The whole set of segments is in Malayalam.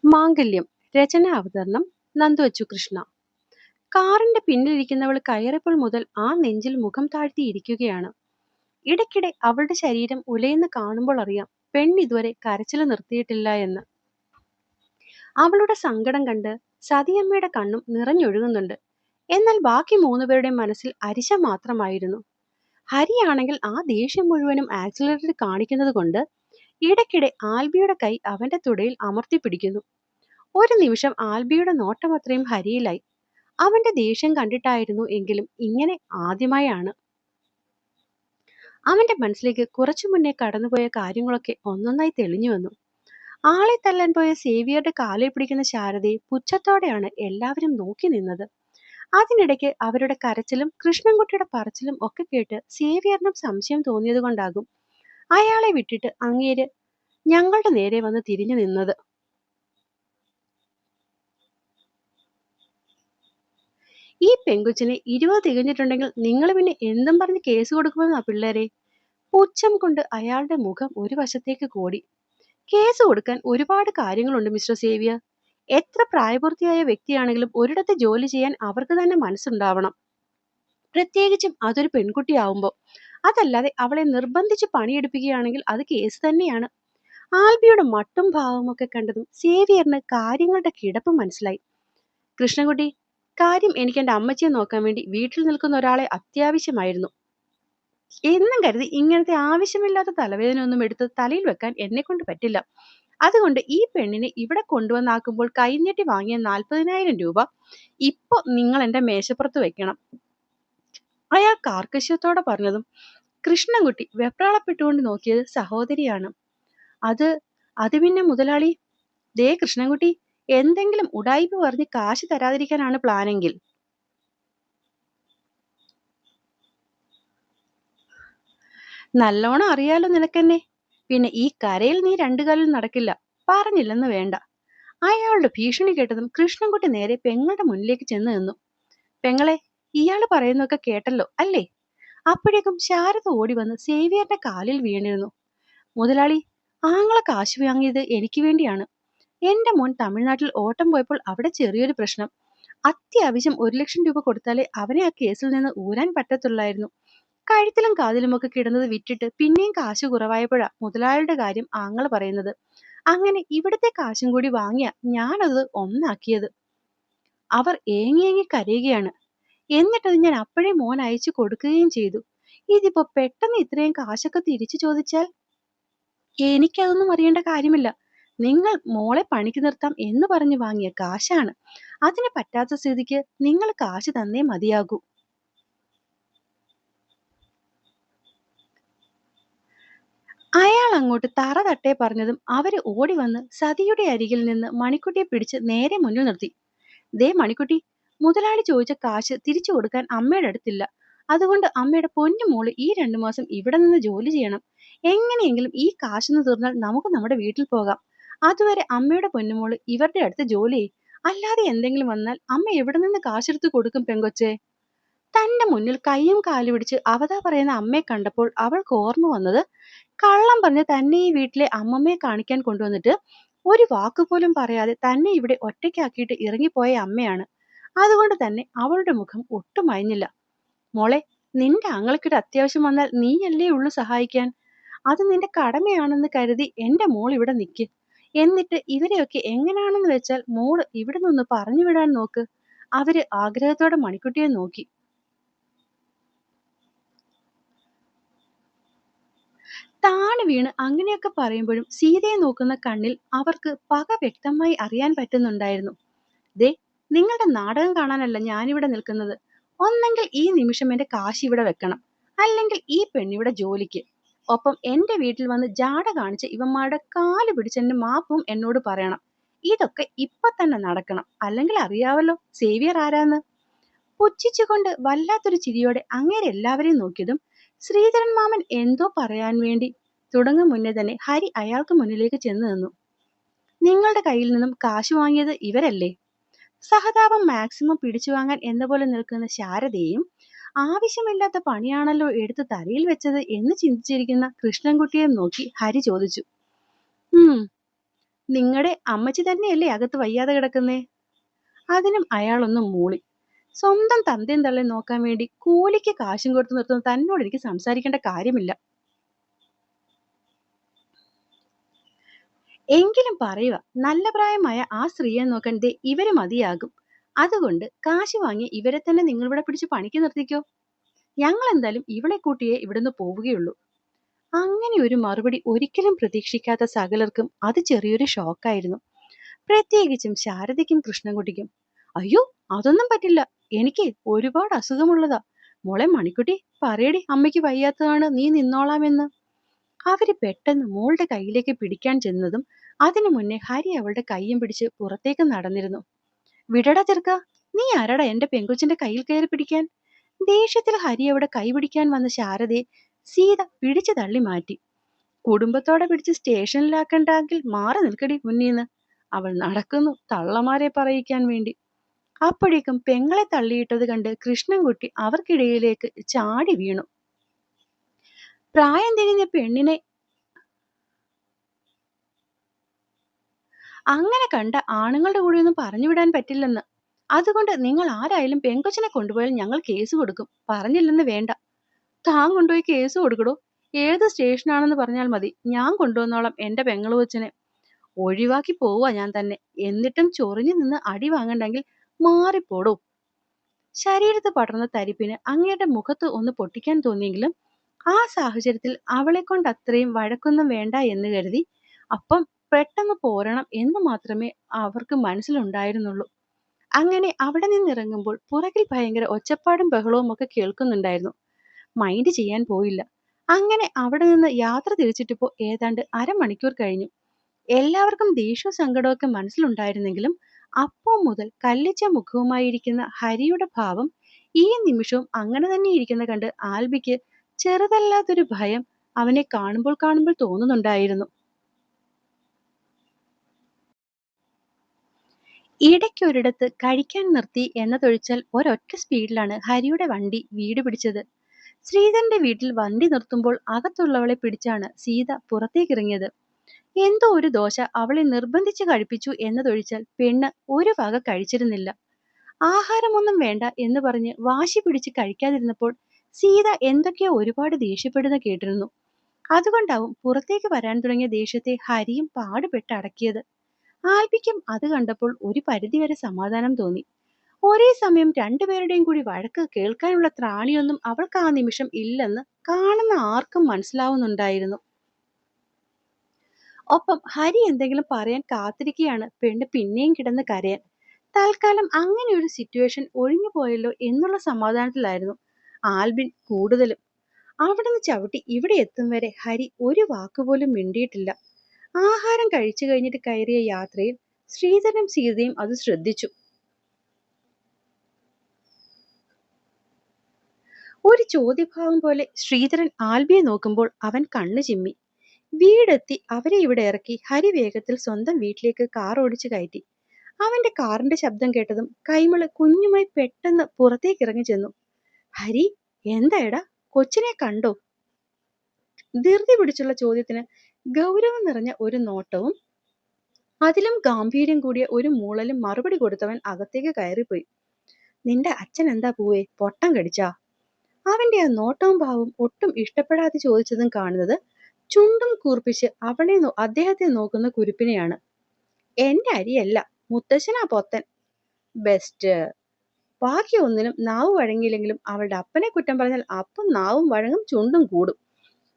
മാംഗല്യം. രചന അവതരണം നന്ദു കൃഷ്ണ. കാറിന്റെ പിന്നിലിരിക്കുന്നവൾ കയറിയപ്പോൾ മുതൽ ആ നെഞ്ചിൽ മുഖം താഴ്ത്തിയിരിക്കുകയാണ്. ഇടയ്ക്കിടെ അവളുടെ ശരീരം ഉലയുന്ന കാണുമ്പോൾ അറിയാം പെണ്ണിതുവരെ കരച്ചിൽ നിർത്തിയിട്ടില്ല എന്ന്. അവളുടെ സങ്കടം കണ്ട് സതിയമ്മയുടെ കണ്ണും നിറഞ്ഞൊഴുകുന്നുണ്ട്. എന്നാൽ ബാക്കി മൂന്നുപേരുടെ മനസ്സിൽ അരിശ മാത്രമായിരുന്നു. ഹരിയാണെങ്കിൽ ആ ദേഷ്യം മുഴുവനും ആക്സിലറേറ്റർ കാണിക്കുന്നത് കൊണ്ട് ഇടയ്ക്കിടെ ആൽബിയുടെ കൈ അവന്റെ തുടയിൽ അമർത്തി പിടിക്കുന്നു. ഒരു നിമിഷം ആൽബിയുടെ നോട്ടം അത്രയും ഹരിയിലായി. അവന്റെ ദേഷ്യം കണ്ടിട്ടായിരുന്നു എങ്കിലും ഇങ്ങനെ ആദ്യമായാണ്. അവന്റെ മനസ്സിലേക്ക് കുറച്ചു മുന്നേ കടന്നുപോയ കാര്യങ്ങളൊക്കെ ഒന്നൊന്നായി തെളിഞ്ഞു വന്നു. ആളെ തല്ലാൻ പോയ സേവിയറുടെ കാലിൽ പിടിക്കുന്ന ശാരദയെ പുച്ഛത്തോടെയാണ് എല്ലാവരും നോക്കി നിന്നത്. അതിനിടയ്ക്ക് അവരുടെ കരച്ചിലും കൃഷ്ണൻകുട്ടിയുടെ പറച്ചിലും ഒക്കെ കേട്ട് സേവിയറിനും സംശയം തോന്നിയത് കൊണ്ടാകും അയാളെ വിട്ടിട്ട് അങ്ങേര് ഞങ്ങളുടെ നേരെ വന്ന് തിരിഞ്ഞു നിന്നത്. ഈ പെങ്കുച്ചിനെ 20 തികഞ്ഞിട്ടുണ്ടെങ്കിൽ നിങ്ങൾ പിന്നെ എന്തും പറഞ്ഞ് കേസ് കൊടുക്കുമെന്നാ പിള്ളേരെ. പുച്ഛം കൊണ്ട് അയാളുടെ മുഖം ഒരു വശത്തേക്ക് കോടി. കേസ് കൊടുക്കാൻ ഒരുപാട് കാര്യങ്ങളുണ്ട് മിസ്റ്റർ സേവിയർ. എത്ര പ്രായപൂർത്തിയായ വ്യക്തിയാണെങ്കിലും ഒരിടത്ത് ജോലി ചെയ്യാൻ അവർക്ക് തന്നെ മനസ്സുണ്ടാവണം. പ്രത്യേകിച്ചും അതൊരു പെൺകുട്ടിയാവുമ്പോൾ. അതല്ലാതെ അവളെ നിർബന്ധിച്ച് പണിയെടുപ്പിക്കുകയാണെങ്കിൽ അത് കേസ് തന്നെയാണ്. ആൽബിയുടെ മട്ടും ഭാവമൊക്കെ കണ്ടതും സേവിയറിന് കാര്യങ്ങളുടെ കിടപ്പ് മനസ്സിലായി. കൃഷ്ണൻകുട്ടി, കാര്യം എനിക്ക് എൻ്റെ അമ്മച്ചിയെ നോക്കാൻ വേണ്ടി വീട്ടിൽ നിൽക്കുന്ന ഒരാളെ അത്യാവശ്യമായിരുന്നു എന്നും കരുതി ഇങ്ങനത്തെ ആവശ്യമില്ലാത്ത തലവേദന ഒന്നും എടുത്ത് തലയിൽ വെക്കാൻ എന്നെ കൊണ്ട് പറ്റില്ല. അതുകൊണ്ട് ഈ പെണ്ണിനെ ഇവിടെ കൊണ്ടുവന്നാക്കുമ്പോൾ കൈനീട്ടി വാങ്ങിയ 40,000 രൂപ ഇപ്പൊ നിങ്ങൾ എൻ്റെ മേശപ്പുറത്ത് വെക്കണം. അയാൾ കാർക്കശ്യത്തോടെ പറഞ്ഞതും കൃഷ്ണൻകുട്ടി വെപ്രാളപ്പെട്ടുകൊണ്ട് നോക്കിയത് സഹോദരിയാണ്. അത് അത് പിന്നെ മുതലാളി, ദേ കൃഷ്ണൻകുട്ടി, എന്തെങ്കിലും ഉടായിപ്പ് പറഞ്ഞ് കാശ് തരാതിരിക്കാനാണ് പ്ലാനെങ്കിൽ നല്ലോണം അറിയാലോ നിനക്കെന്നെ. പിന്നെ ഈ കരയിൽ നീ രണ്ടു കാലിൽ നടക്കില്ല. പറഞ്ഞില്ലെന്ന് വേണ്ട. അയാളുടെ ഭീഷണി കേട്ടതും കൃഷ്ണൻകുട്ടി നേരെ പെങ്ങളുടെ മുന്നിലേക്ക് ചെന്ന് നിന്നു. പെങ്ങളെ, ഇയാള് പറയുന്നൊക്കെ കേട്ടല്ലോ അല്ലേ? അപ്പോഴേക്കും ശാരദ ഓടി വന്ന് സേവിയറിന്റെ കാലിൽ വീണിരുന്നു. മുതലാളി, ആങ്ങളെ കാശ് വാങ്ങിയത് എനിക്ക് വേണ്ടിയാണ്. എന്റെ മോൻ തമിഴ്നാട്ടിൽ ഓട്ടം പോയപ്പോൾ അവിടെ ചെറിയൊരു പ്രശ്നം. അത്യാവശ്യം 1,00,000 രൂപ കൊടുത്താലേ അവനെ ആ കേസിൽ നിന്ന് ഊരാൻ പറ്റത്തുള്ളായിരുന്നു. കഴുത്തിലും കാതിലുമൊക്കെ കിടന്നത് വിറ്റിട്ട് പിന്നെയും കാശ് കുറവായപ്പോഴാ മുതലാളിയുടെ കാര്യം ആങ്ങള പറയുന്നത്. അങ്ങനെ ഇവിടുത്തെ കാശും കൂടി വാങ്ങിയ ഞാനത് ഒന്നാക്കിയത്. അവർ ഏങ്ങി കരയുകയാണ്. എന്നിട്ടത് ഞാൻ അപ്പോഴേ മോൻ അയച്ചു കൊടുക്കുകയും ചെയ്തു. ഇതിപ്പോ പെട്ടെന്ന് ഇത്രയും കാശൊക്കെ തിരിച്ചു ചോദിച്ചാൽ? എനിക്കതൊന്നും അറിയേണ്ട കാര്യമില്ല. നിങ്ങൾ മോളെ പണിക്ക് നിർത്താം എന്ന് പറഞ്ഞു വാങ്ങിയ കാശാണ്. അതിന് പറ്റാത്ത സ്ഥിതിക്ക് നിങ്ങൾ കാശ് തന്നേ മതിയാകൂ. അയാൾ അങ്ങോട്ട് തറ തട്ടേ പറഞ്ഞതും അവര് ഓടി വന്ന് സതിയുടെ അരികിൽ നിന്ന് മണിക്കുട്ടിയെ പിടിച്ച് നേരെ മുന്നിൽ നിർത്തി. ദേ മണിക്കുട്ടി, മുതലാളി ചോദിച്ച കാശ് തിരിച്ചു കൊടുക്കാൻ അമ്മയുടെ അടുത്തില്ല. അതുകൊണ്ട് അമ്മയുടെ പൊന്നു മോള് ഈ 2 മാസം ഇവിടെ നിന്ന് ജോലി ചെയ്യണം. എങ്ങനെയെങ്കിലും ഈ കാശൊന്ന് തീർന്നാൽ നമുക്ക് നമ്മുടെ വീട്ടിൽ പോകാം. അതുവരെ അമ്മയുടെ പൊന്നുമോള് ഇവരുടെ അടുത്ത് ജോലി ചെയ്യും. അല്ലാതെ എന്തെങ്കിലും വന്നാൽ അമ്മ എവിടെ നിന്ന് കാശെടുത്ത് കൊടുക്കും പെങ്കൊച്ചേ? തന്റെ മുന്നിൽ കൈയും കാലും പിടിച്ച് അവതാ പറയുന്ന അമ്മയെ കണ്ടപ്പോൾ അവൾക്ക് ഓർമ്മ വന്നത് കള്ളം പറഞ്ഞ് തന്നെ ഈ വീട്ടിലെ അമ്മമ്മയെ കാണിക്കാൻ കൊണ്ടുവന്നിട്ട് ഒരു വാക്കുപോലും പറയാതെ തന്നെ ഇവിടെ ഒറ്റയ്ക്കാക്കിയിട്ട് ഇറങ്ങിപ്പോയ അമ്മയാണ്. അതുകൊണ്ട് തന്നെ അവളുടെ മുഖം ഒട്ടും അയഞ്ഞില്ല. മോളെ, നിന്റെ ആങ്ങളയ്ക്കൊരു അത്യാവശ്യം വന്നാൽ നീയല്ലേ ഉള്ളു സഹായിക്കാൻ. അത് നിന്റെ കടമയാണെന്ന് കരുതി എന്റെ മോൾ ഇവിടെ നിൽക്ക്. എന്നിട്ട് ഇവരെയൊക്കെ എങ്ങനെയാണെന്ന് വെച്ചാൽ മോള് ഇവിടെ നിന്ന് പറഞ്ഞു വിടാൻ നോക്ക്. അവര് ആഗ്രഹത്തോടെ മണിക്കുട്ടിയെ നോക്കി. താണ് വീണ് അങ്ങനെയൊക്കെ പറയുമ്പോഴും സീതയെ നോക്കുന്ന കണ്ണിൽ അവർക്ക് പക വ്യക്തമായി അറിയാൻ പറ്റുന്നുണ്ടായിരുന്നു. ദേ, നിങ്ങളുടെ നാടകം കാണാനല്ല ഞാനിവിടെ നിൽക്കുന്നത്. ഒന്നെങ്കിൽ ഈ നിമിഷം എന്റെ കാശ് ഇവിടെ വെക്കണം, അല്ലെങ്കിൽ ഈ പെണ്ണിവിടെ ജോലിക്ക്. ഒപ്പം എന്റെ വീട്ടിൽ വന്ന് ജാട കാണിച്ച് ഇവന്മാരുടെ കാല് പിടിച്ചെന്റെ മാപ്പും എന്നോട് പറയണം. ഇതൊക്കെ ഇപ്പൊ തന്നെ നടക്കണം, അല്ലെങ്കിൽ അറിയാവല്ലോ സേവിയർ ആരാന്ന്. പുച്ഛിച്ചുകൊണ്ട് വല്ലാത്തൊരു ചിരിയോടെ അങ്ങേരെ എല്ലാവരെയും നോക്കിയതും ശ്രീധരൻ മാമൻ എന്തോ പറയാൻ വേണ്ടി തുടങ്ങും മുന്നേ തന്നെ ഹരി അയാൾക്ക് മുന്നിലേക്ക് ചെന്ന് നിന്നു. നിങ്ങളുടെ കയ്യിൽ നിന്നും കാശ് വാങ്ങിയത് ഇവരല്ലേ? സഹതാപം മാക്സിമം പിടിച്ചു വാങ്ങാൻ എന്ന പോലെ നിൽക്കുന്ന ശാരദയും ആവശ്യമില്ലാത്ത പണിയാണല്ലോ എടുത്ത് തലയിൽ വെച്ചത് എന്ന് ചിന്തിച്ചിരിക്കുന്ന കൃഷ്ണൻകുട്ടിയെ നോക്കി ഹരി ചോദിച്ചു. നിങ്ങളുടെ അമ്മച്ചി തന്നെയല്ലേ അകത്ത് വയ്യാതെ കിടക്കുന്നേ? അതിനും അയാളൊന്നും മൂളി. സ്വന്തം തന്തയും തള്ളയും നോക്കാൻ വേണ്ടി കൂലിക്ക് കാശും കൊടുത്ത് നിർത്തുന്ന തന്നോട് എനിക്ക് സംസാരിക്കേണ്ട കാര്യമില്ല. എങ്കിലും പറയുക, നല്ല പ്രായമായ ആ സ്ത്രീയെ നോക്കാൻ ദേ ഇവര് മതിയാകും. അതുകൊണ്ട് കാശ് വാങ്ങി ഇവരെ തന്നെ നിങ്ങളിവിടെ പിടിച്ച് പണിക്ക് നിർത്തിക്കോ. ഞങ്ങൾ എന്തായാലും ഇവളെ കൂട്ടിയേ ഇവിടുന്ന് പോവുകയുള്ളൂ. അങ്ങനെ ഒരു മറുപടി ഒരിക്കലും പ്രതീക്ഷിക്കാത്ത സകലർക്കും അത് ചെറിയൊരു ഷോക്കായിരുന്നു. പ്രത്യേകിച്ചും ശാരദയ്ക്കും കൃഷ്ണൻകുട്ടിക്കും. അയ്യോ, അതൊന്നും പറ്റില്ല, എനിക്ക് ഒരുപാട് അസുഖമുള്ളതാ. മോളെ മണിക്കുട്ടി, പറയടി അമ്മയ്ക്ക് വയ്യാത്തതാണ്, നീ നിന്നോളാമെന്ന്. അവര് പെട്ടെന്ന് മോളുടെ കയ്യിലേക്ക് പിടിക്കാൻ ചെന്നതും അതിനു മുന്നേ ഹരി അവളുടെ കയ്യും പിടിച്ച് പുറത്തേക്ക് നടന്നിരുന്നു. വിടടാ ചെറുക്ക, നീ ആരാടാ എന്റെ പെങ്കൊച്ചിന്റെ കയ്യിൽ കയറി പിടിക്കാൻ? ദേഷ്യത്തിൽ ഹരി അവിടെ കൈ പിടിക്കാൻ വന്ന ശാരദയെ സീത പിടിച്ചു തള്ളി മാറ്റി. കുടുംബത്തോടെ പിടിച്ച് സ്റ്റേഷനിലാക്കണ്ടെങ്കിൽ മാറി നിൽക്കടി മുന്നീന്ന്. അവൾ നടക്കുന്നു തള്ളമാരെ പറയിക്കാൻ വേണ്ടി. അപ്പോഴേക്കും പെങ്ങളെ തള്ളിയിട്ടത് കണ്ട് കൃഷ്ണൻകുട്ടി അവർക്കിടയിലേക്ക് ചാടി വീണു. പ്രായം തികഞ്ഞ പെണ്ണിനെ അങ്ങനെ കണ്ട ആണുങ്ങളുടെ കൂടെയൊന്നും പറഞ്ഞു വിടാൻ പറ്റില്ലെന്ന്. അതുകൊണ്ട് നിങ്ങൾ ആരായാലും പെങ്കൊച്ചിനെ കൊണ്ടുപോയാൽ ഞങ്ങൾ കേസ് കൊടുക്കും. പറഞ്ഞില്ലെന്ന് വേണ്ട. താൻ കൊണ്ടുപോയി കേസ് കൊടുക്കടോ. ഏത് സ്റ്റേഷനാണെന്ന് പറഞ്ഞാൽ മതി, ഞാൻ കൊണ്ടുവന്നോളാം എന്റെ പെങ്ങള് കൊച്ചിനെ. ഒഴിവാക്കി പോവാ ഞാൻ തന്നെ. എന്നിട്ടും ചൊറിഞ്ഞു നിന്ന് അടി വാങ്ങണ്ടെങ്കിൽ മാറിപ്പോടോ. ശരീരത്ത് പടർന്ന തരിപ്പിന് അങ്ങയുടെ മുഖത്ത് ഒന്ന് പൊട്ടിക്കാൻ തോന്നിയെങ്കിലും ആ സാഹചര്യത്തിൽ അവളെ കൊണ്ട് അത്രയും വഴക്കൊന്നും വേണ്ട എന്ന് കരുതി അപ്പം പെട്ടെന്ന് പോരണം എന്ന് മാത്രമേ അവർക്ക് മനസ്സിലുണ്ടായിരുന്നുള്ളൂ. അങ്ങനെ അവിടെ നിന്നിറങ്ങുമ്പോൾ പുറകിൽ ഭയങ്കര ഒച്ചപ്പാടും ബഹളവും ഒക്കെ കേൾക്കുന്നുണ്ടായിരുന്നു. മൈൻഡ് ചെയ്യാൻ പോയില്ല. അങ്ങനെ അവിടെ നിന്ന് യാത്ര തിരിച്ചിട്ടിപ്പോ ഏതാണ്ട് അരമണിക്കൂർ കഴിഞ്ഞു. എല്ലാവർക്കും ദേഷ്യവും സങ്കടമൊക്കെ മനസ്സിലുണ്ടായിരുന്നെങ്കിലും അപ്പോൾ മുതൽ കല്ലിച്ച മുഖവുമായിരിക്കുന്ന ഹരിയുടെ ഭാവം ഈ നിമിഷവും അങ്ങനെ തന്നെ ഇരിക്കുന്ന കണ്ട് ആൽബിക്ക് ചെറുതല്ലാത്തൊരു ഭയം അവനെ കാണുമ്പോൾ തോന്നുന്നുണ്ടായിരുന്നു. ഇടയ്ക്കൊരിടത്ത് കഴിക്കാൻ നിർത്തി എന്നതൊഴിച്ചാൽ ഒരൊറ്റ സ്പീഡിലാണ് ഹരിയുടെ വണ്ടി വീട് പിടിച്ചത്. ശ്രീധരന്റെ വീട്ടിൽ വണ്ടി നിർത്തുമ്പോൾ അകത്തുള്ളവളെ പിടിച്ചാണ് സീത പുറത്തേക്കിറങ്ങിയത്. എന്തോ ഒരു ദോശ അവളെ നിർബന്ധിച്ച് കഴിപ്പിച്ചു എന്നതൊഴിച്ചാൽ പെണ്ണ് ഒരു വക കഴിച്ചിരുന്നില്ല. ആഹാരമൊന്നും വേണ്ട എന്ന് പറഞ്ഞ് വാശി പിടിച്ച് കഴിക്കാതിരുന്നപ്പോൾ സീത എന്തൊക്കെയോ ഒരുപാട് ദേഷ്യപ്പെടുന്ന കേട്ടിരുന്നു. അതുകൊണ്ടാവും പുറത്തേക്ക് വരാൻ തുടങ്ങിയ ദേഷ്യത്തെ ഹരിയും പാടുപെട്ട് അടക്കിയത്. ആൽബിക്കും അത് കണ്ടപ്പോൾ ഒരു പരിധിവരെ സമാധാനം തോന്നി. ഒരേ സമയം രണ്ടുപേരുടെയും കൂടി വഴക്ക് കേൾക്കാനുള്ള ത്രാണിയൊന്നും അവൾക്ക് ആ നിമിഷം ഇല്ലെന്ന് കാണുന്ന ആർക്കും മനസ്സിലാവുന്നുണ്ടായിരുന്നു. ഒപ്പം ഹരി എന്തെങ്കിലും പറയാൻ കാത്തിരിക്കുകയാണ് പെണ്ണ് പിന്നെയും കിടന്ന് കരയാൻ. തൽക്കാലം അങ്ങനെ ഒരു സിറ്റുവേഷൻ ഒഴിഞ്ഞു പോയല്ലോ എന്നുള്ള സമാധാനത്തിലായിരുന്നു ആൽബിൻ കൂടുതലും. അവിടുന്ന് ചവിട്ടി ഇവിടെ എത്തും വരെ ഹരി ഒരു വാക്കുപോലും മിണ്ടിയിട്ടില്ല. ആഹാരം കഴിച്ചു കഴിഞ്ഞിട്ട് കയറിയ യാത്രയിൽ ശ്രീധരനും സീതയും അത് ശ്രദ്ധിച്ചു. ഒരു ചോദ്യഭാവം പോലെ ശ്രീധരൻ ആൽബിയെ നോക്കുമ്പോൾ അവൻ കണ്ണു ചിമ്മി. വീടെത്തി അവരെ ഇവിടെ ഇറക്കി ഹരി വേഗത്തിൽ സ്വന്തം വീട്ടിലേക്ക് കാർ ഓടിച്ചു കയറ്റി. അവന്റെ കാറിന്റെ ശബ്ദം കേട്ടതും കൈമള് കുഞ്ഞുമായി പെട്ടെന്ന് പുറത്തേക്ക് ഇറങ്ങി ചെന്നു. ഹരി, എന്തായടാ, കൊച്ചിനെ കണ്ടോ? ധൃതി പിടിച്ചുള്ള ചോദ്യത്തിന് ഗൗരവം നിറഞ്ഞ ഒരു നോട്ടവും അതിലും ഗാംഭീര്യം കൂടിയ ഒരു മൂളലും മറുപടി കൊടുത്തവൻ അകത്തേക്ക് കയറിപ്പോയി. നിന്റെ അച്ഛൻ എന്താ പൂവേ, പൊട്ടം കടിച്ചാ? അവന്റെ ആ നോട്ടവും ഭാവവും ഒട്ടും ഇഷ്ടപ്പെടാതെ ചോദിച്ചതും കാണുന്നത് ചുണ്ടും കൂർപ്പിച്ച് അദ്ദേഹത്തെ നോക്കുന്ന കുരുപ്പിനെയാണ്. എന്റെ അരിയല്ല, മുത്തശ്ശനാ പൊത്തൻ. ബെസ്റ്റ്. ബാക്കി ഒന്നിനും നാവ് വഴങ്ങിയില്ലെങ്കിലും അവളുടെ അപ്പനെ കുറ്റം പറഞ്ഞാൽ അപ്പം നാവും വഴങ്ങും, ചുണ്ടും കൂടും.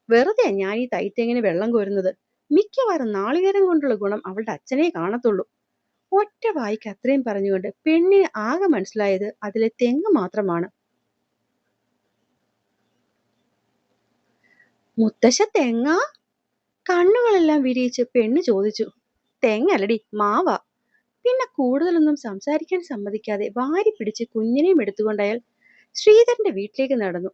വെറുതെ ഞാൻ ഈ തൈത്തേങ്ങിന് വെള്ളം കോരുന്നത്. മിക്കവാറും നാളികേരം കൊണ്ടുള്ള ഗുണം അവളുടെ അച്ഛനെ കാണത്തുള്ളൂ. ഒറ്റ വായിക്ക് അത്രയും പറഞ്ഞുകൊണ്ട് പെണ്ണിന് ആകെ മനസ്സിലായത് അതിലെ തെങ്ങ് മാത്രമാണ്. മുത്തശ്ശ തെങ്ങാ? കണ്ണുകളെല്ലാം വിരിയിച്ച് പെണ്ണ് ചോദിച്ചു. തെങ്ങല്ലടി, മാവാ. പിന്നെ കൂടുതലൊന്നും സംസാരിക്കാൻ സമ്മതിക്കാതെ വാരി പിടിച്ച് കുഞ്ഞിനെയും എടുത്തുകൊണ്ട് അയാൾ ശ്രീധരന്റെ വീട്ടിലേക്ക് നടന്നു.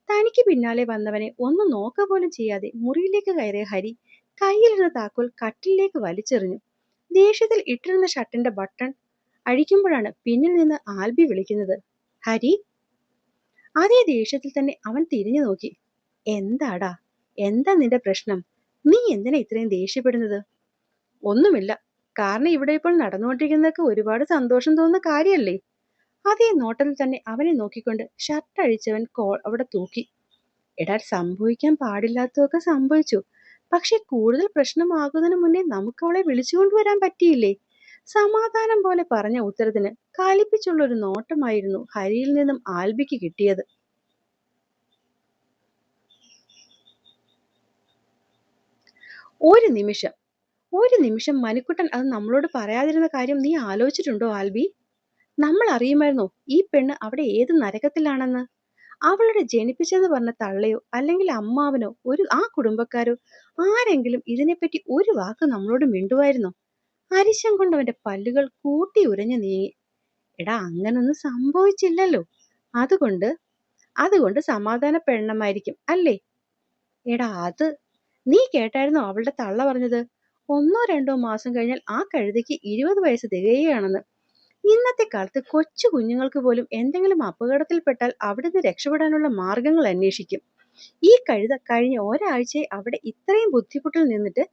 തനിക്ക് പിന്നാലെ വന്നവനെ ഒന്നും നോക്ക പോലും ചെയ്യാതെ മുറിയിലേക്ക് കയറിയ ഹരി കയ്യിലിരുന്ന താക്കോൽ കട്ടിലേക്ക് വലിച്ചെറിഞ്ഞു. ദേഷ്യത്തിൽ ഇട്ടിരുന്ന ഷർട്ടിന്റെ ബട്ടൺ അഴിക്കുമ്പോഴാണ് പിന്നിൽ നിന്ന് ആൽബി വിളിക്കുന്നത്. ഹരി. അതേ ദേഷ്യത്തിൽ തന്നെ അവൻ തിരിഞ്ഞു നോക്കി. എന്താടാ, എന്താ നിന്റെ പ്രശ്നം? നീ എന്തിനാ ഇത്രയും ദേഷ്യപ്പെടുന്നത്? ഒന്നുമില്ല, കാരണം ഇവിടെ ഇപ്പോൾ നടന്നുകൊണ്ടിരിക്കുന്നതൊക്കെ ഒരുപാട് സന്തോഷം തോന്നുന്ന കാര്യല്ലേ? അതേ നോട്ടത്തിൽ തന്നെ അവനെ നോക്കിക്കൊണ്ട് ഷർട്ട് അഴിച്ചവൻ അവിടെ തൂക്കി. എടാ, സംഭവിക്കാൻ പാടില്ലാത്തതൊക്കെ സംഭവിച്ചു. പക്ഷെ കൂടുതൽ പ്രശ്നമാകുന്നതിന് മുന്നേ നമുക്ക് അവളെ വിളിച്ചുകൊണ്ടുവരാൻ പറ്റിയില്ലേ? സമാധാനം പോലെ പറഞ്ഞ ഉത്തരത്തിന് കലിപ്പിച്ചുള്ള ഒരു നോട്ടമായിരുന്നു ഹരിയിൽ നിന്നും ആൽബിക്ക് കിട്ടിയത്. ഒരു നിമിഷം ഒരു നിമിഷം മണിക്കുട്ടൻ അത് നമ്മളോട് പറയാതിരുന്ന കാര്യം നീ ആലോചിച്ചിട്ടുണ്ടോ ആൽബി? നമ്മൾ അറിയുമായിരുന്നോ ഈ പെണ്ണ് അവിടെ ഏത് നരകത്തിലാണെന്ന്? അവളുടെ ജനിപ്പിച്ചെന്ന് പറഞ്ഞ തള്ളയോ അല്ലെങ്കിൽ അമ്മാവനോ ആ കുടുംബക്കാരോ ആരെങ്കിലും ഇതിനെപ്പറ്റി ഒരു വാക്ക് നമ്മളോട് മിണ്ടുവായിരുന്നോ? അരിശം കൊണ്ടവന്റെ പല്ലുകൾ കൂട്ടി ഉരഞ്ഞു നീങ്ങി. എടാ, അങ്ങനൊന്നും സംഭവിച്ചില്ലല്ലോ. അതുകൊണ്ട് അതുകൊണ്ട് സമാധാനപ്പെടണമായിരിക്കും അല്ലേ? എടാ, നീ കേട്ടായിരുന്നോ അവളുടെ തള്ള പറഞ്ഞത്? 1-2 മാസം കഴിഞ്ഞാൽ ആ കഴുതയ്ക്ക് 20 വയസ്സ് തികയുകയാണെന്ന്. ഇന്നത്തെ കാലത്ത് കൊച്ചു കുഞ്ഞുങ്ങൾക്ക് പോലും എന്തെങ്കിലും അപകടത്തിൽപ്പെട്ടാൽ അവിടുന്ന് രക്ഷപ്പെടാനുള്ള മാർഗങ്ങൾ അന്വേഷിക്കും. ഈ കഴുത കഴിഞ്ഞ ഒരാഴ്ചയായി അവിടെ ഇത്രയും ബുദ്ധിമുട്ടിൽ നിന്നിട്ട്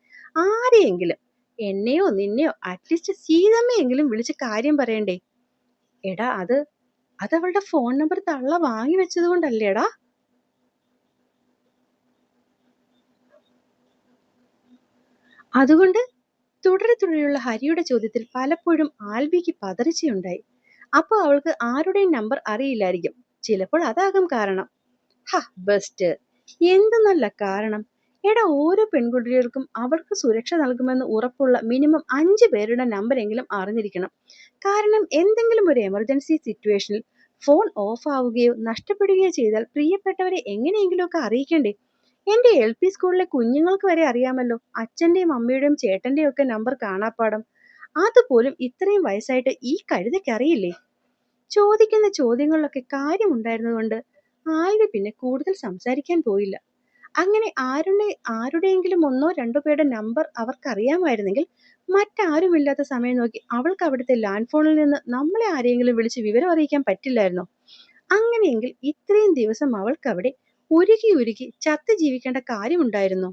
ആരെയെങ്കിലും, എന്നെയോ നിന്നെയോ അറ്റ്ലീസ്റ്റ് സീതമ്മയെങ്കിലും വിളിച്ച് കാര്യം പറയണ്ടേ? എടാ, അതവളുടെ ഫോൺ നമ്പർ തള്ള വാങ്ങി വെച്ചത് കൊണ്ടല്ലേടാ. അതുകൊണ്ട് തുടരെ തുടരെയുള്ള ഹരിയുടെ ചോദ്യത്തിൽ പലപ്പോഴും ആൽബിക്ക് പതറിച്ചയുണ്ടായി. അപ്പൊ അവൾക്ക് ആരുടെയും നമ്പർ അറിയില്ലായിരിക്കും. ചിലപ്പോൾ അതാകും കാരണം. ബെസ്റ്റ്. എന്ത് നല്ല കാരണം. എടാ, ഓരോ പെൺകുട്ടികൾക്കും അവർക്ക് സുരക്ഷ നൽകുമെന്ന് ഉറപ്പുള്ള മിനിമം 5 പേരുടെ നമ്പരെങ്കിലും അറിഞ്ഞിരിക്കണം. കാരണം എന്തെങ്കിലും ഒരു എമർജൻസി സിറ്റുവേഷനിൽ ഫോൺ ഓഫ് ആവുകയോ നഷ്ടപ്പെടുകയോ ചെയ്താൽ പ്രിയപ്പെട്ടവരെ എങ്ങനെയെങ്കിലുമൊക്കെ അറിയിക്കണ്ടേ? എന്റെ LP സ്കൂളിലെ കുഞ്ഞുങ്ങൾക്ക് വരെ അറിയാമല്ലോ അച്ഛന്റെയും അമ്മയുടെയും ചേട്ടന്റെയും ഒക്കെ നമ്പർ കാണാപ്പാഠം. അതുപോലും ഇത്രയും വയസ്സായിട്ട് ഈ കഴുതയ്ക്ക് അറിയില്ലേ? ചോദിക്കുന്ന ചോദ്യങ്ങളിലൊക്കെ കാര്യമുണ്ടായിരുന്നതുകൊണ്ട് ആൽവി പിന്നെ കൂടുതൽ സംസാരിക്കാൻ പോയില്ല. അങ്ങനെ ആരുടെയെങ്കിലും 1-2 പേരുടെ നമ്പർ അവർക്കറിയാമായിരുന്നെങ്കിൽ മറ്റാരുമില്ലാത്ത സമയം നോക്കി അവൾക്ക് അവിടുത്തെ ലാൻഡ് ഫോണിൽ നിന്ന് നമ്മളെ ആരെയെങ്കിലും വിളിച്ച് വിവരം അറിയിക്കാൻ പറ്റില്ലായിരുന്നോ? അങ്ങനെയെങ്കിൽ ഇത്രയും ദിവസം അവൾക്കവിടെ ഉരുകി ഉരുകി ചത്ത് ജീവിക്കേണ്ട കാര്യമുണ്ടായിരുന്നോ?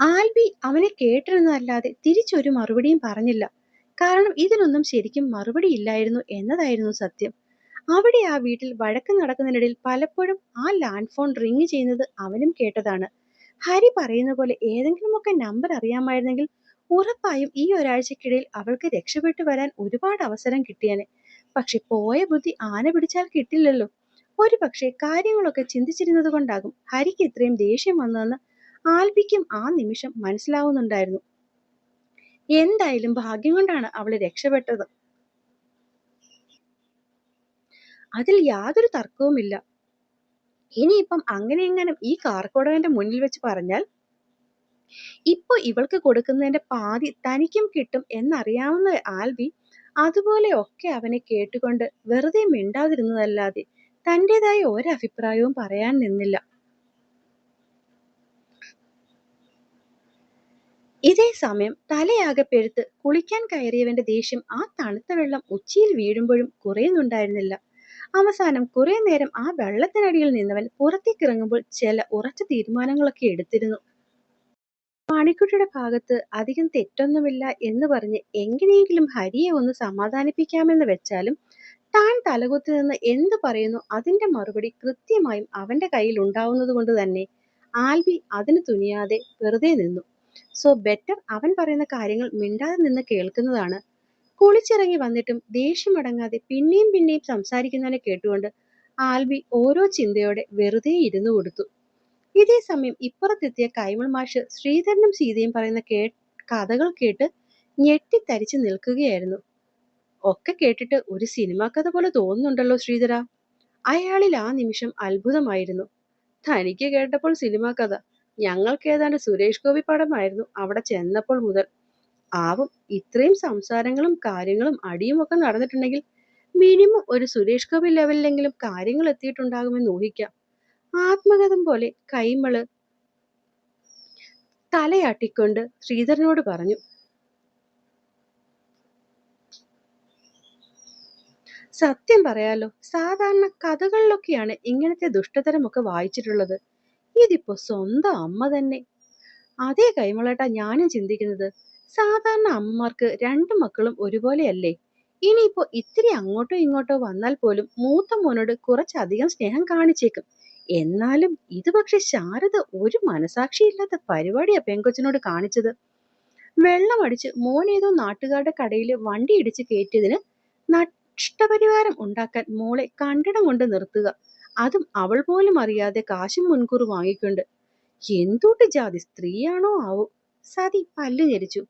ആൽബി അവനെ കേട്ടിരുന്നതല്ലാതെ തിരിച്ചൊരു മറുപടിയും പറഞ്ഞില്ല. കാരണം ഇതിനൊന്നും ശരിക്കും മറുപടി ഇല്ലായിരുന്നു എന്നതായിരുന്നു സത്യം. അവിടെ ആ വീട്ടിൽ വഴക്ക് നടക്കുന്നതിനിടയിൽ പലപ്പോഴും ആ ലാൻഡ് ഫോൺ റിങ് ചെയ്യുന്നത് അവനും കേട്ടതാണ്. ഹരി പറയുന്ന പോലെ ഏതെങ്കിലുമൊക്കെ നമ്പർ അറിയാമായിരുന്നെങ്കിൽ ഉറപ്പായും ഈ ഒരാഴ്ചക്കിടയിൽ അവൾക്ക് രക്ഷപ്പെട്ടു വരാൻ ഒരുപാട് അവസരം കിട്ടിയേനെ. പക്ഷെ പോയ ബുദ്ധി ആന പിടിച്ചാൽ കിട്ടില്ലല്ലോ. ഒരു പക്ഷേ കാര്യങ്ങളൊക്കെ ചിന്തിച്ചിരുന്നത് കൊണ്ടാകും ഹരിക്ക് ഇത്രയും ദേഷ്യം വന്നതെന്ന് ആൽബിക്കും ആ നിമിഷം മനസ്സിലാവുന്നുണ്ടായിരുന്നു. എന്തായാലും ഭാഗ്യം കൊണ്ടാണ് അവള് രക്ഷപ്പെട്ടത്. അതിൽ യാതൊരു തർക്കവുമില്ല. ഇനിയിപ്പം അങ്ങനെയെങ്ങാനും ഈ കാർക്കോടകന്റെ മുന്നിൽ വെച്ച് പറഞ്ഞാൽ ഇപ്പൊ ഇവൾക്ക് കൊടുക്കുന്നതിന്റെ പാതി തനിക്കും കിട്ടും എന്നറിയാവുന്ന ആൽബി അതുപോലെ ഒക്കെ അവനെ കേട്ടുകൊണ്ട് വെറുതെ മിണ്ടാതിരുന്നതല്ലാതെ തന്റേതായ ഒരഭിപ്രായവും പറയാൻ നിന്നില്ല. ഇതേ സമയം തലയാകെ പെരുത്ത് കുളിക്കാൻ കയറിയവന്റെ ദേഷ്യം ആ തണുത്ത വെള്ളം ഉച്ചിയിൽ വീഴുമ്പോഴും കുറയുന്നുണ്ടായിരുന്നില്ല. അവസാനം കുറെ നേരം ആ വെള്ളത്തിനടിയിൽ നിന്നവൻ പുറത്തേക്കിറങ്ങുമ്പോൾ ചില ഉറച്ച തീരുമാനങ്ങളൊക്കെ എടുത്തിരുന്നു. മണിക്കുട്ടിയുടെ ഭാഗത്ത് അധികം തെറ്റൊന്നുമില്ല എന്ന് പറഞ്ഞ് എങ്ങനെയെങ്കിലും ഹരിയെ ഒന്ന് സമാധാനിപ്പിക്കാമെന്ന് വെച്ചാലും താൻ തലകുത്തി നിന്ന് എന്ത് പറയുന്നു അതിന്റെ മറുപടി കൃത്യമായും അവന്റെ കയ്യിൽ ഉണ്ടാവുന്നത് കൊണ്ട് തന്നെ ആൽബി അതിന് തുനിയാതെ വെറുതെ നിന്നു. സോ ബെറ്റർ അവൻ പറയുന്ന കാര്യങ്ങൾ മിണ്ടാതെ നിന്ന് കേൾക്കുന്നതാണ്. കുളിച്ചിറങ്ങി വന്നിട്ടും ദേഷ്യമടങ്ങാതെ പിന്നെയും പിന്നെയും സംസാരിക്കുന്നവനെ കേട്ടുകൊണ്ട് ആൽബി ഓരോ ചിന്തയോടെ വെറുതെ ഇരുന്നു കൊടുത്തു. ഇതേ സമയം ഇപ്പുറത്തെത്തിയ കൈമൾ മാഷ് ശ്രീധരനും സീതയും പറയുന്ന കഥകൾ കേട്ട് ഞെട്ടിത്തരിച്ചു നിൽക്കുകയായിരുന്നു. ഒക്കെ കേട്ടിട്ട് ഒരു സിനിമാ കഥ പോലെ തോന്നുന്നുണ്ടല്ലോ ശ്രീധര. അയാളിൽ ആ നിമിഷം അത്ഭുതമായിരുന്നു. തനിക്ക് കേട്ടപ്പോൾ സിനിമാ കഥ, ഞങ്ങൾക്ക് ഏതാണ്ട് സുരേഷ് ഗോപി പടമായിരുന്നു അവിടെ ചെന്നപ്പോൾ മുതൽ. ആവും, ഇത്രയും സംസാരങ്ങളും കാര്യങ്ങളും അടിയും ഒക്കെ നടന്നിട്ടുണ്ടെങ്കിൽ മിനിമം ഒരു സുരേഷ് ഗോപി ലെവലിലെങ്കിലും കാര്യങ്ങൾ എത്തിയിട്ടുണ്ടാകുമെന്ന് ഊഹിക്കാം. ആത്മകഥം പോലെ കൈമള് തലയാട്ടിക്കൊണ്ട് ശ്രീധരനോട് പറഞ്ഞു. സത്യം പറയാലോ, സാധാരണ കഥകളിലൊക്കെയാണ് ഇങ്ങനത്തെ ദുഷ്ടതരമൊക്കെ വായിച്ചിട്ടുള്ളത്. ഇതിപ്പോ സ്വന്തം അമ്മ തന്നെ. അതേ കൈമളേട്ടാ ഞാനും ചിന്തിക്കുന്നത്. സാധാരണ അമ്മമാർക്ക് രണ്ടു മക്കളും ഒരുപോലെയല്ലേ? ഇനിയിപ്പോ ഇത്തിരി അങ്ങോട്ടോ ഇങ്ങോട്ടോ വന്നാൽ പോലും മൂത്ത മോനോട് കുറച്ചധികം സ്നേഹം കാണിച്ചേക്കും. എന്നാലും ഇത് പക്ഷെ ശാരദ ഒരു മനസാക്ഷിയില്ലാത്ത പരിപാടിയാ പെങ്കൊച്ചിനോട് കാണിച്ചത്. വെള്ളമടിച്ച് മോനേതോ നാട്ടുകാരുടെ കടയില് വണ്ടി ഇടിച്ച് കയറ്റിയതിന് നഷ്ടപരിഹാരം ഉണ്ടാക്കാൻ മോളെ കണ്ടിടം കൊണ്ട് നിർത്തുക. അതും അവൾ പോലും അറിയാതെ കാശും മുൻകൂർ വാങ്ങിക്കൊണ്ട്. എന്തുട്ട് ജാതി സ്ത്രീയാണോ ആവോ? സതി പല്ലു ഞെരിച്ചു.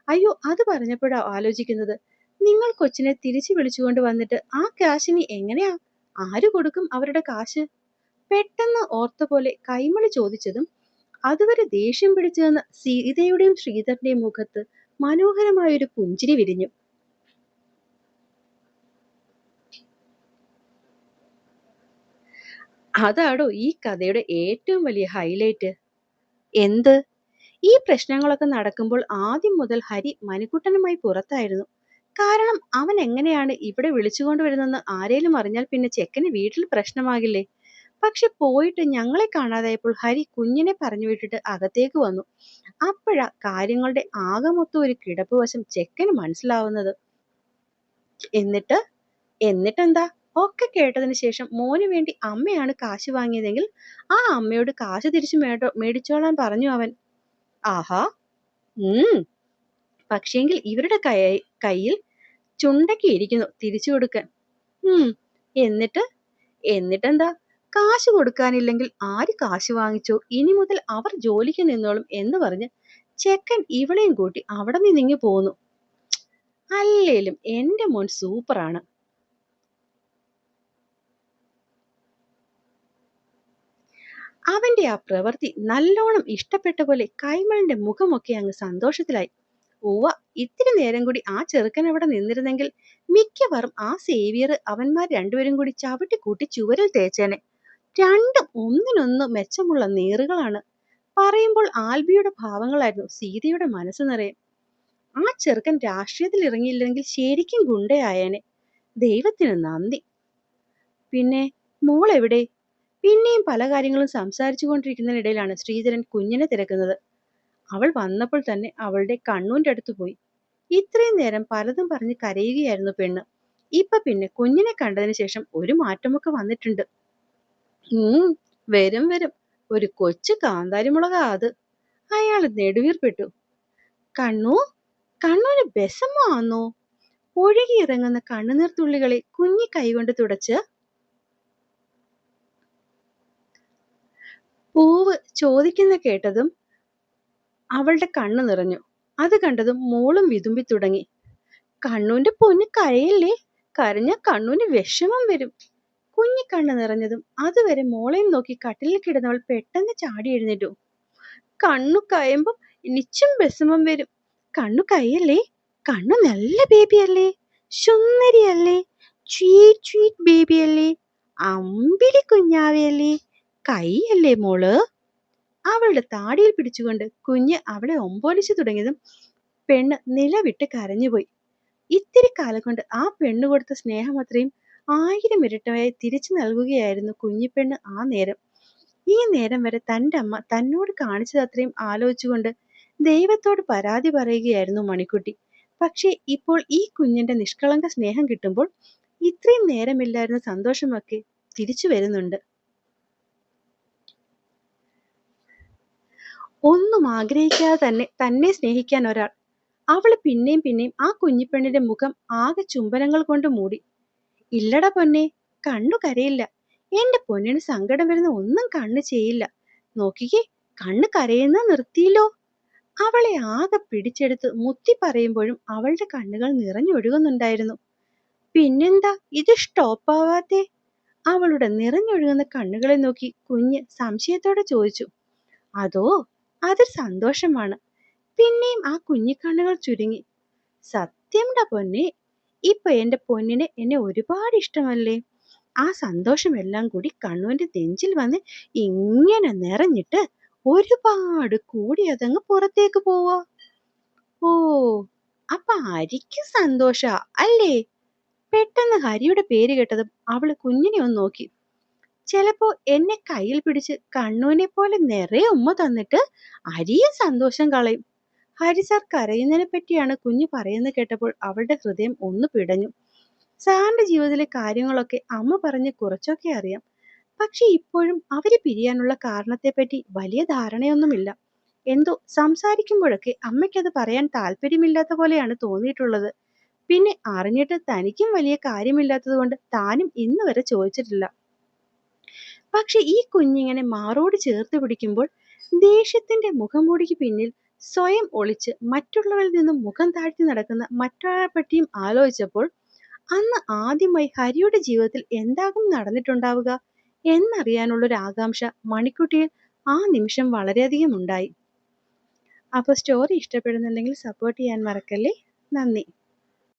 അയ്യോ, അത് പറഞ്ഞപ്പോഴാ ആലോചിക്കുന്നത്. നിങ്ങൾ കൊച്ചിനെ തിരിച്ചു വിളിച്ചുകൊണ്ട് വന്നിട്ട് ആ കാശിനി എങ്ങനെയാ? ആര് കൊടുക്കും അവരുടെ കാശ്? പെട്ടെന്ന് ഓർത്ത പോലെ കൈമളി ചോദിച്ചതും അതുവരെ ദേഷ്യം പിടിച്ചു നിന്ന സീതയുടെയും ശ്രീധരന്റെയും മുഖത്ത് മനോഹരമായൊരു പുഞ്ചിരി വിരിഞ്ഞു. അതാടോ ഈ കഥയുടെ ഏറ്റവും വലിയ ഹൈലൈറ്റ്. എന്ത്? ഈ പ്രശ്നങ്ങളൊക്കെ നടക്കുമ്പോൾ ആദ്യം മുതൽ ഹരി മണിക്കുട്ടനുമായി പുറത്തായിരുന്നു. കാരണം അവൻ എങ്ങനെയാണ് ഇവിടെ വിളിച്ചുകൊണ്ട് വരുന്നെന്ന് ആരേലും അറിഞ്ഞാൽ പിന്നെ ചെക്കന് വീട്ടിൽ പ്രശ്നമാകില്ലേ? പക്ഷെ പോയിട്ട് ഞങ്ങളെ കാണാതായപ്പോൾ ഹരി കുഞ്ഞിനെ പറഞ്ഞു വിട്ടിട്ട് അകത്തേക്ക് വന്നു. അപ്പോഴാ കാര്യങ്ങളുടെ ആകെ മൊത്തം ഒരു കിടപ്പ് വശം ചെക്കന് മനസ്സിലാവുന്നത്. എന്നിട്ട് എന്നിട്ടെന്താ? ഒക്കെ കേട്ടതിന് ശേഷം മോന് വേണ്ടി അമ്മയാണ് കാശ് വാങ്ങിയതെങ്കിൽ ആ അമ്മയോട് കാശ് തിരിച്ചു മേടിച്ചോളാൻ പറഞ്ഞു അവൻ. ആഹാ. ഉം പക്ഷേങ്കിൽ ഇവരുടെ കയ്യിൽ ചുണ്ടൊക്കെ ഇരിക്കുന്നു തിരിച്ചു കൊടുക്കാൻ. ഉം എന്നിട്ട് എന്നിട്ടെന്താ? കാശ് കൊടുക്കാനില്ലെങ്കിൽ ആര് കാശ് വാങ്ങിച്ചോ ഇനി മുതൽ അവർ ജോലിക്ക് നിന്നോളും എന്ന് പറഞ്ഞ് ചെക്കൻ ഇവളെയും കൂട്ടി അവിടെ നിന്നിങ്ങി പോന്നു. അല്ലേലും എന്റെ മോൻ സൂപ്പറാണ്. അവന്റെ ആ പ്രവൃത്തി നല്ലോണം ഇഷ്ടപ്പെട്ട പോലെ കൈമളിന്റെ മുഖമൊക്കെ അങ്ങ് സന്തോഷത്തിലായി. ഉവ്വ, ഇത്തിരി നേരം കൂടി ആ ചെറുക്കൻ അവിടെ നിന്നിരുന്നെങ്കിൽ മിക്കവാറും ആ സേവിയർ അവന്മാർ രണ്ടുപേരും കൂടി ചവിട്ടിക്കൂട്ടി ചുവരിൽ തേച്ചേനെ. രണ്ടും ഒന്നിനൊന്ന് മെച്ചമുള്ള നേറുകളാണ്. പറയുമ്പോൾ ആൽബിയുടെ ഭാവങ്ങളായിരുന്നു സീതയുടെ മനസ്സ് നിറയെ. ആ ചെറുക്കൻ രാഷ്ട്രീയത്തിൽ ഇറങ്ങിയില്ലെങ്കിൽ ശരിക്കും ഗുണ്ടയായേനെ. ദൈവത്തിന് നന്ദി. പിന്നെ മോൾ എവിടെ? പിന്നെയും പല കാര്യങ്ങളും സംസാരിച്ചു കൊണ്ടിരിക്കുന്നതിനിടയിലാണ് ശ്രീധരൻ കുഞ്ഞിനെ തിരക്കുന്നത്. അവൾ വന്നപ്പോൾ തന്നെ അവളുടെ കണ്ണൂന്റെ അടുത്ത് പോയി. ഇത്രയും നേരം പലതും പറഞ്ഞ് കരയുകയായിരുന്നു പെണ്ണ്. ഇപ്പൊ പിന്നെ കുഞ്ഞിനെ കണ്ടതിന് ശേഷം ഒരു മാറ്റമൊക്കെ വന്നിട്ടുണ്ട്. വരും വരും, ഒരു കൊച്ചു കാന്താരിമുളകാ അത്. അയാൾ നെടുവീർപ്പെട്ടു. കണ്ണു കണ്ണൂന് ബെസമ്മ ആന്നോ? ഒഴുകിയിറങ്ങുന്ന കണ്ണുനീർ തുള്ളികളെ കുഞ്ഞി കൈകൊണ്ട് തുടച്ച് പൂവ് ചോദിക്കുന്ന കേട്ടതും അവളുടെ കണ്ണു നിറഞ്ഞു. അത് കണ്ടതും മോളും വിതുമ്പി തുടങ്ങി. കണ്ണൂന്റെ പൊന്ന് കരയല്ലേ, കരഞ്ഞ കണ്ണൂന് വിഷമം വരും. കുഞ്ഞിക്കണ്ണ് നിറഞ്ഞതും അതുവരെ മോളെയും നോക്കി കട്ടിലിൽ കിടന്നവൾ പെട്ടെന്ന് ചാടി എഴുന്നേറ്റു. കണ്ണു കയമ്പം എനിച്ചും വിഷമം വരും. കണ്ണു കയ്യല്ലേ, കണ്ണു നല്ല ബേബിയല്ലേ, സുന്ദരിയല്ലേ, സ്വീറ്റ് സ്വീറ്റ് ബേബിയല്ലേ, അമ്പിളി കുഞ്ഞാവയല്ലേ, കൈയല്ലേ മോള്? അവളുടെ താടിയിൽ പിടിച്ചുകൊണ്ട് കുഞ്ഞ് അവളെ ഒമ്പോലിച്ചു തുടങ്ങിയതും പെണ്ണ് നിലവിട്ട് കരഞ്ഞുപോയി. ഇത്തിരി കാലം കൊണ്ട് ആ പെണ്ണ് കൊടുത്ത സ്നേഹം അത്രയും 1000 ഇരട്ടയായി തിരിച്ചു നൽകുകയായിരുന്നു കുഞ്ഞിപ്പെണ്ണ് ആ നേരം. ഈ നേരം വരെ തന്റെ അമ്മ തന്നോട് കാണിച്ചത് അത്രയും ആലോചിച്ചുകൊണ്ട് ദൈവത്തോട് പരാതി പറയുകയായിരുന്നു മണിക്കുട്ടി. പക്ഷേ ഇപ്പോൾ ഈ കുഞ്ഞിന്റെ നിഷ്കളങ്ക സ്നേഹം കിട്ടുമ്പോൾ ഇത്രയും നേരമില്ലായിരുന്ന സന്തോഷമൊക്കെ തിരിച്ചു വരുന്നുണ്ട്. ഒന്നും ആഗ്രഹിക്കാതെ തന്നെ സ്നേഹിക്കാൻ ഒരാൾ. അവള് പിന്നെയും പിന്നെയും ആ കുഞ്ഞിപ്പെണ്ണിന്റെ മുഖം ആകെ ചുംബനങ്ങൾ കൊണ്ട് മൂടി. ഇല്ലടാ പൊന്നെ, കണ്ണു കരയില്ല. എന്റെ പൊന്നിന് സങ്കടം വരുന്ന ഒന്നും കണ്ണ് ചെയ്യില്ല. നോക്കിക്കേ, കണ്ണ് കരയുന്ന നിർത്തിയില്ലോ. അവളെ ആകെ പിടിച്ചെടുത്ത് മുത്തി പറയുമ്പോഴും അവളുടെ കണ്ണുകൾ നിറഞ്ഞൊഴുകുന്നുണ്ടായിരുന്നു. പിന്നെന്താ ഇത് സ്റ്റോപ്പാവാത്തെ? അവളുടെ നിറഞ്ഞൊഴുകുന്ന കണ്ണുകളെ നോക്കി കുഞ്ഞ് സംശയത്തോടെ ചോദിച്ചു. അതോ, അതൊരു സന്തോഷമാണ്. പിന്നെയും ആ കുഞ്ഞിക്കണ്ണുകൾ ചുരുങ്ങി. സത്യംടാ പൊന്നെ, ഇപ്പൊ എന്റെ പൊന്നിന് എന്നെ ഒരുപാട് ഇഷ്ടമല്ലേ? ആ സന്തോഷമെല്ലാം കൂടി കണ്ണുവിന്റെ നെഞ്ചിൽ വന്ന് ഇങ്ങനെ നിറഞ്ഞിട്ട് ഒരുപാട് കൂടി അതങ്ങ് പുറത്തേക്ക് പോവാ. ഓ, അപ്പൊ ഹരിക്കും സന്തോഷാ അല്ലേ? പെട്ടെന്ന് ഹരിയുടെ പേര് കേട്ടതും അവള് കുഞ്ഞിനെ ഒന്ന് നോക്കി. ചിലപ്പോ എന്നെ കയ്യിൽ പിടിച്ച് കണ്ണുവിനെ പോലെ നിറയെ ഉമ്മ തന്നിട്ട് അരിയ സന്തോഷം കളയും. ഹരി സാർ കരയുന്നതിനെ പറ്റിയാണ് കുഞ്ഞു പറയുന്നത് കേട്ടപ്പോൾ അവളുടെ ഹൃദയം ഒന്ന് പിടഞ്ഞു. സാറിന്റെ ജീവിതത്തിലെ കാര്യങ്ങളൊക്കെ അമ്മ പറഞ്ഞ് കുറച്ചൊക്കെ അറിയാം. പക്ഷെ ഇപ്പോഴും അവര് പിരിയാനുള്ള കാരണത്തെപ്പറ്റി വലിയ ധാരണയൊന്നുമില്ല. എന്തോ സംസാരിക്കുമ്പോഴൊക്കെ അമ്മയ്ക്കത് പറയാൻ താല്പര്യമില്ലാത്ത പോലെയാണ് തോന്നിയിട്ടുള്ളത്. പിന്നെ അറിഞ്ഞിട്ട് തനിക്കും വലിയ കാര്യമില്ലാത്തത് കൊണ്ട് താനും ഇന്ന് വരെ ചോദിച്ചിട്ടില്ല. പക്ഷെ ഈ കുഞ്ഞിങ്ങനെ മാറോട് ചേർത്ത് പിടിക്കുമ്പോൾ ദേഷ്യത്തിന്റെ മുഖംമൂടിക്ക് പിന്നിൽ സ്വയം ഒളിച്ച് മറ്റുള്ളവരിൽ നിന്നും മുഖം താഴ്ത്തി നടക്കുന്ന മറ്റൊരാളെ പറ്റിയും ആലോചിച്ചപ്പോൾ അന്ന് ആദ്യമായി ഹരിയുടെ ജീവിതത്തിൽ എന്താകും നടന്നിട്ടുണ്ടാവുക എന്നറിയാനുള്ളൊരു ആകാംക്ഷ മണിക്കുട്ടിയിൽ ആ നിമിഷം വളരെയധികം ഉണ്ടായി. അപ്പോൾ സ്റ്റോറി ഇഷ്ടപ്പെടുന്നുണ്ടെങ്കിൽ സപ്പോർട്ട് ചെയ്യാൻ മറക്കല്ലേ. നന്ദി.